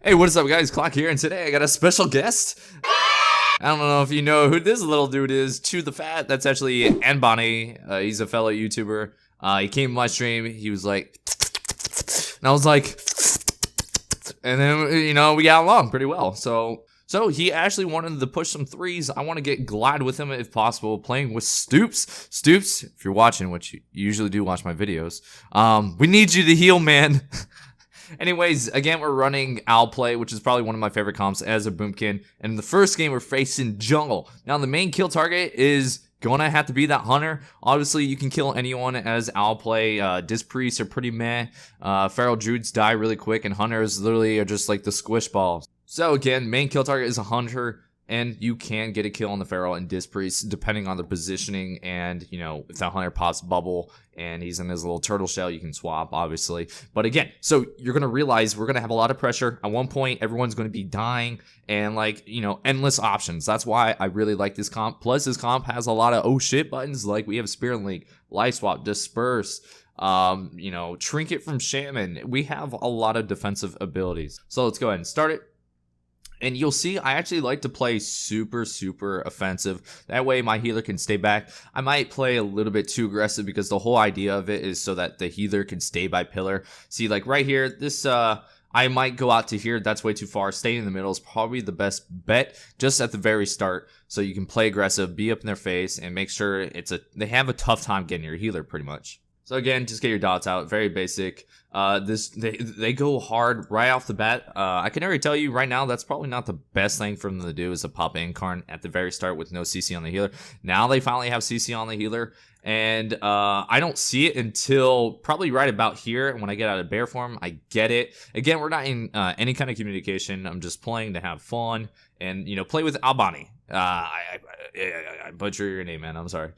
Hey, what is up, guys? Clock here, and today I got a special guest. I don't know if you know who this little dude is, Chew the Fat. That's actually Anboniwow. He's a fellow YouTuber. He came to my stream. He was like, and I was like, and then we got along pretty well. So he actually wanted to push some threes. I want to get glide with him if possible, playing with Stoops. Stoops, if you're watching, which you usually do watch my videos, we need you to heal, man. Anyways, again, we're running Owl Play, which is probably one of my favorite comps as a Boomkin. And in the first game, we're facing Jungle. Now, the main kill target is gonna have to be that Hunter. Obviously, you can kill anyone as Owl Play. Disc Priests are pretty meh. Feral Druids die really quick, and Hunters literally are just like the squish balls. So again, main kill target is a Hunter, and you can get a kill on the Feral and Disc Priest depending on the positioning, and if that Hunter pops bubble and he's in his little turtle shell, you can swap, obviously. But again, so you're gonna realize we're gonna have a lot of pressure. At one point, everyone's gonna be dying, and endless options. That's why I really like this comp. Plus, this comp has a lot of oh shit buttons, like we have Spirit Link, Life Swap, Disperse, Trinket from Shaman. We have a lot of defensive abilities. So let's go ahead and start it. And you'll see I actually like to play super offensive. That way my healer can stay back. I might play a little bit too aggressive because the whole idea of it is so that the healer can stay by pillar. See, like right here, this I might go out to here. That's way too far. Staying in the middle is probably the best bet just at the very start. So you can play aggressive, be up in their face, and make sure they have a tough time getting your healer pretty much. So again, just get your dots out. Very basic. They go hard right off the bat. I can already tell you right now that's probably not the best thing for them to do is to pop Incarn at the very start with no CC on the healer. Now they finally have CC on the healer, and I don't see it until probably right about here when I get out of bear form. I get it. Again, we're not in any kind of communication. I'm just playing to have fun and play with Albani. I butcher your name, man. I'm sorry.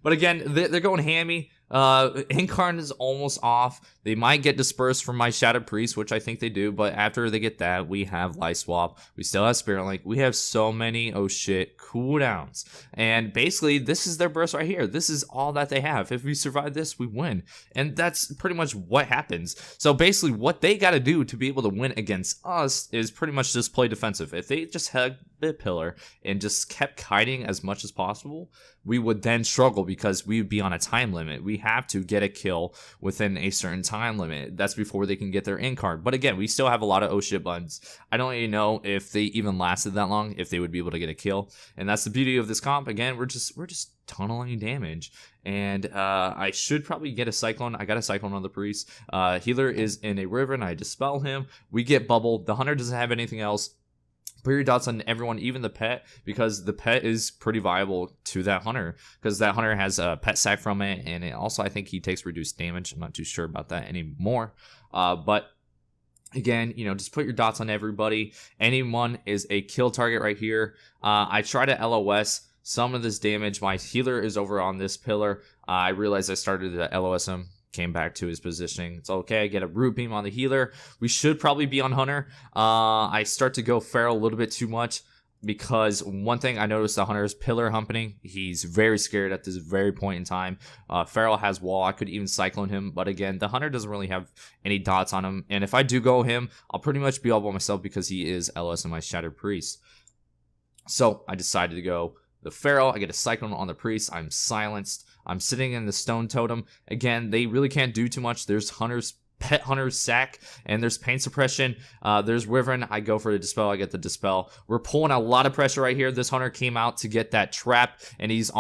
But again, they're going hammy. Incarn is almost off. They might get dispersed from my Shadow Priest, which I think they do, but after they get that, we have Life Swap. We still have Spirit Link. We have so many oh shit cooldowns. And basically, this is their burst right here. This is all that they have. If we survive this, we win. And that's pretty much what happens. So basically, what they got to do to be able to win against us is pretty much just play defensive. If they just had the pillar and just kept kiting as much as possible, we would then struggle because we would be on a time limit. We have to get a kill within a certain time limit. That's before they can get their in card. But again, we still have a lot of oh shit buttons. I don't even know if they even lasted that long, if they would be able to get a kill. And that's the beauty of this comp. Again, we're just tunneling damage. And I should probably get a Cyclone. I got a Cyclone on the Priest. Healer is in a river and I dispel him. We get bubble. The Hunter doesn't have anything else. Put your dots on everyone, even the pet, because the pet is pretty viable to that Hunter, because that Hunter has a pet sack from it, and also I think he takes reduced damage. I'm not too sure about that anymore. But again, just put your dots on everybody. Anyone is a kill target right here. I try to LOS some of this damage. My healer is over on this pillar. I realized I started to LOS him. Came back to his positioning. It's okay. I get a root beam on the healer. We should probably be on Hunter. I start to go Feral a little bit too much because one thing I noticed the Hunter is pillar humping. He's very scared at this very point in time. Feral has wall. I could even Cyclone him, but again, the Hunter doesn't really have any dots on him. And if I do go him, I'll pretty much be all by myself because he is LS in my Shattered Priest. So I decided to go the Feral. I get a Cyclone on the Priest. I'm silenced. I'm sitting in the Stone Totem. Again, they really can't do too much. There's Pet Hunter's Sack, and there's Pain Suppression. There's Wyvern. I go for the Dispel. I get the Dispel. We're pulling a lot of pressure right here. This Hunter came out to get that trap, and he's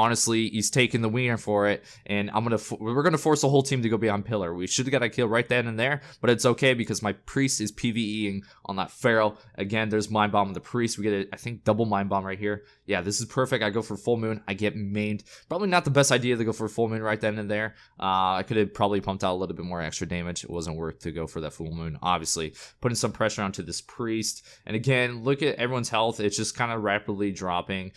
taking the wiener for it. And we're gonna force the whole team to go beyond pillar. We should have got a kill right then and there, but it's okay because my Priest is PvEing on that Feral. Again, there's Mind Bomb on the Priest. We get I think double Mind Bomb right here. Yeah, this is perfect. I go for Full Moon. I get mained. Probably not the best idea to go for Full Moon right then and there. I could have probably pumped out a little bit more extra damage. It wasn't worth to go for that Full Moon. Obviously, putting some pressure onto this Priest. And again, look at everyone's health. It's just kind of rapidly dropping.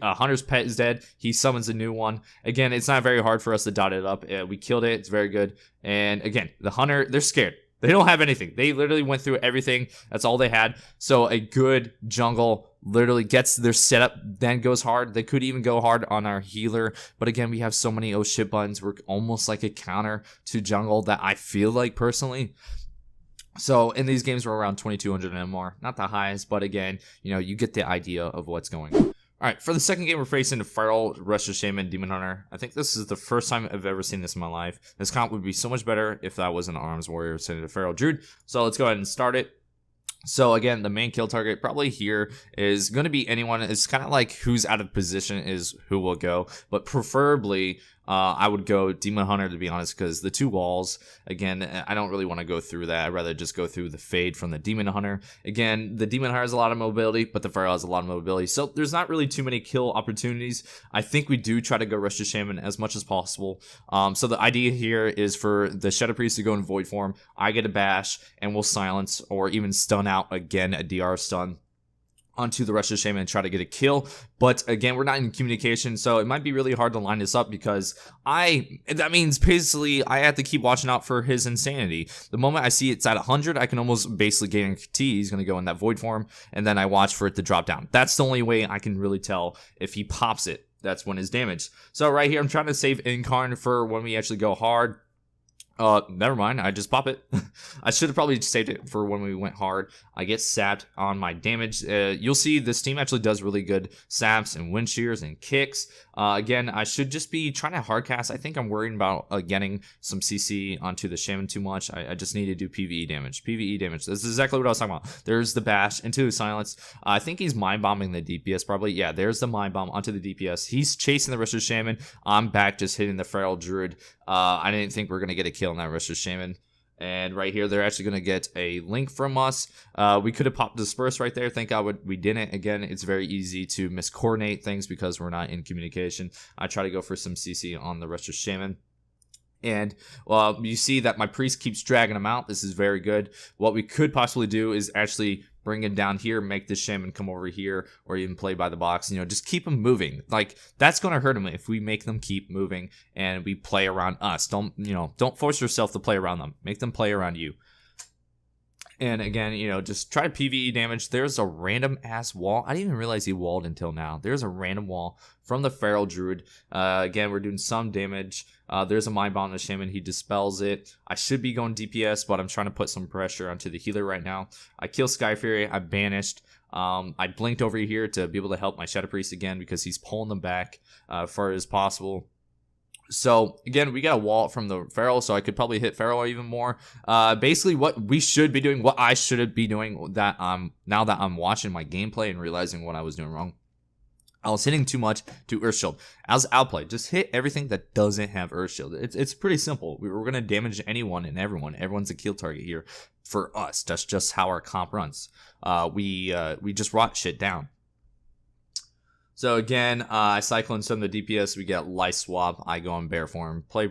Hunter's pet is dead. He summons a new one. Again, it's not very hard for us to dot it up. We killed it. It's very good. And again, the Hunter, they're scared. They don't have anything. They literally went through everything. That's all they had. So a good jungle literally gets their setup, then goes hard. They could even go hard on our healer. But again, we have so many oh shit buttons. We're almost like a counter to jungle that I feel like personally So in these games, we're around 2200 MMR, not the highest, but again, you get the idea of what's going on. All right, for the second game, we're facing Feral, Restless Shaman, Demon Hunter. I think this is the first time I've ever seen this in my life. This comp would be so much better if that was an Arms Warrior instead of Feral Druid. So let's go ahead and start it. So again, the main kill target probably here is going to be anyone. It's kind of like who's out of position is who will go, but preferably I would go Demon Hunter, to be honest, because the 2 walls, again, I don't really want to go through that. I'd rather just go through the fade from the Demon Hunter. Again, the Demon Hunter has a lot of mobility, but the Feral has a lot of mobility, so there's not really too many kill opportunities. I think we do try to go Rush to Shaman as much as possible. So the idea here is for the Shadow Priest to go in Void form, I get a bash, and we'll silence or even stun out, again, a DR stun onto the Rush of Shaman and try to get a kill. But again, we're not in communication, so it might be really hard to line this up because that means basically I have to keep watching out for his insanity. The moment I see it's at 100, I can almost basically guarantee he's going to go in that Void form, and then I watch for it to drop down. That's the only way I can really tell if he pops it. That's when it's damaged. So right here, I'm trying to save Incarn for when we actually go hard. Never mind, I just pop it. I should have probably just saved it for when we went hard. I get sapped on my damage. You'll see this team actually does really good saps and wind shears and kicks. Again, I should just be trying to hardcast. I think I'm worrying about getting some CC onto the Shaman too much. I just need to do PvE damage. PvE damage. This is exactly what I was talking about. There's the bash into the silence. I think he's mind bombing the DPS probably. Yeah, there's the mind bomb onto the DPS. He's chasing the rest of the Shaman. I'm back just hitting the Feral Druid. I didn't think we were going to get a kill on that Restless Shaman. And right here, they're actually going to get a link from us. We could have popped Disperse right there. Thank God we didn't. Again, it's very easy to miscoordinate things because we're not in communication. I try to go for some CC on the Restless Shaman. And you see that my priest keeps dragging him out. This is very good. What we could possibly do is actually bring him down here, make this Shaman come over here, or even play by the box. Just keep him moving. Like, that's going to hurt him if we make them keep moving and we play around us. Don't force yourself to play around them. Make them play around you. And again, just try to PvE damage. There's a random ass wall. I didn't even realize he walled until now. There's a random wall from the Feral Druid. Again, we're doing some damage. There's a Mind Bomb on the Shaman. He dispels it. I should be going DPS, but I'm trying to put some pressure onto the healer right now. I kill Sky Fury. I banished. I blinked over here to be able to help my Shadow Priest again because he's pulling them back as far as possible. So again, we got a wall from the Feral, so I could probably hit Feral even more. Basically, what we should be doing, what I should be doing, that now that I'm watching my gameplay and realizing what I was doing wrong, I was hitting too much to Earth Shield. As outplay, just hit everything that doesn't have Earth Shield. It's pretty simple. We're gonna damage anyone and everyone. Everyone's a kill target here for us. That's just how our comp runs. We just rot shit down. So again, I cycle in some of the DPS. We get Life Swap. I go in bear form, play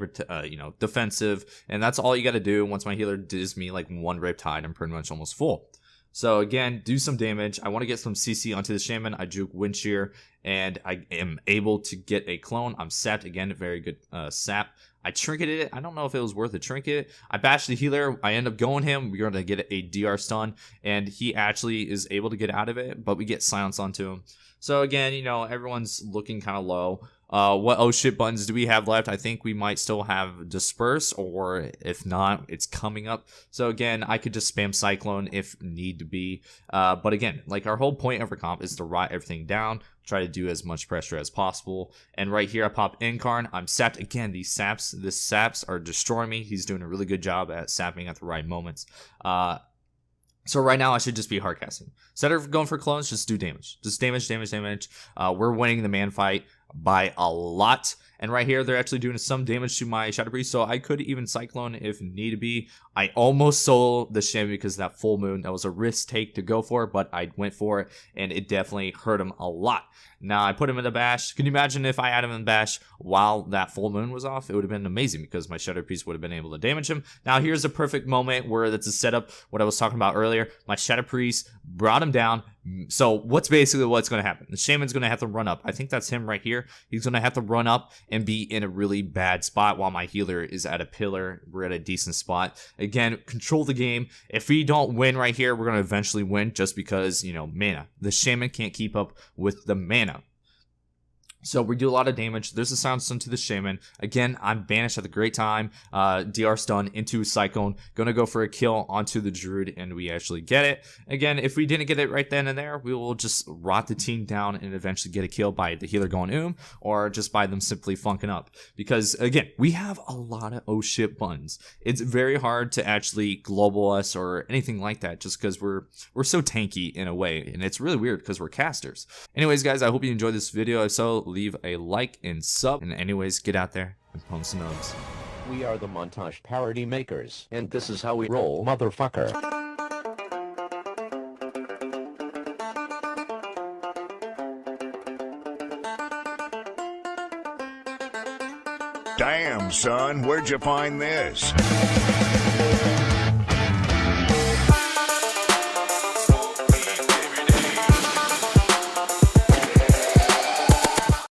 defensive, and that's all you got to do. Once my healer does me like one Riptide, I'm pretty much almost full. So again, do some damage. I want to get some CC onto the Shaman. I juke Wind Shear, and I am able to get a clone. I'm sapped again, very good sap. I trinketed it. I don't know if it was worth a trinket. I bashed the healer. I end up going him. We're going to get a DR stun, and he actually is able to get out of it, but we get silence onto him. So again, everyone's looking kind of low. What oh shit buttons do we have left? I think we might still have Disperse, or if not, it's coming up. So again, I could just spam Cyclone if need to be. But again, like our whole point of our comp is to rot everything down, try to do as much pressure as possible. And right here, I pop Incarn. I'm sapped again. These saps are destroying me. He's doing a really good job at sapping at the right moments. So right now, I should just be hardcasting. Instead of going for clones, just do damage. Just damage. We're winning the man fight by a lot. And right here, they're actually doing some damage to my Shadow Priest, so I could even Cyclone if need to be. I almost sold the Shaman because of that full moon. That was a risk take to go for, but I went for it, and it definitely hurt him a lot. Now, I put him in the bash. Can you imagine if I had him in the bash while that full moon was off? It would have been amazing because my Shadow Priest would have been able to damage him. Now, here's a perfect moment where that's a setup, what I was talking about earlier. My Shadow Priest brought him down. So what's going to happen? The Shaman's going to have to run up. I think that's him right here. He's going to have to run up and be in a really bad spot while my healer is at a pillar. We're at a decent spot. Again, control the game. If we don't win right here, we're going to eventually win just because, mana. The Shaman can't keep up with the mana. So we do a lot of damage. There's a sound stun to the shaman. Again, I'm banished at the great time. DR stun into Cyclone. Gonna go for a kill onto the druid, and we actually get it. Again, if we didn't get it right then and there, we will just rot the team down and eventually get a kill by the healer going or just by them simply funking up. Because again, we have a lot of oh shit buttons. It's very hard to actually global us or anything like that, just because we're so tanky in a way, and it's really weird because we're casters. Anyways, guys, I hope you enjoyed this video. If so, leave a like and sub, and anyways, get out there and pump some nubs. We are the montage parody makers, and this is how we roll, motherfucker. Damn, son, where'd you find this?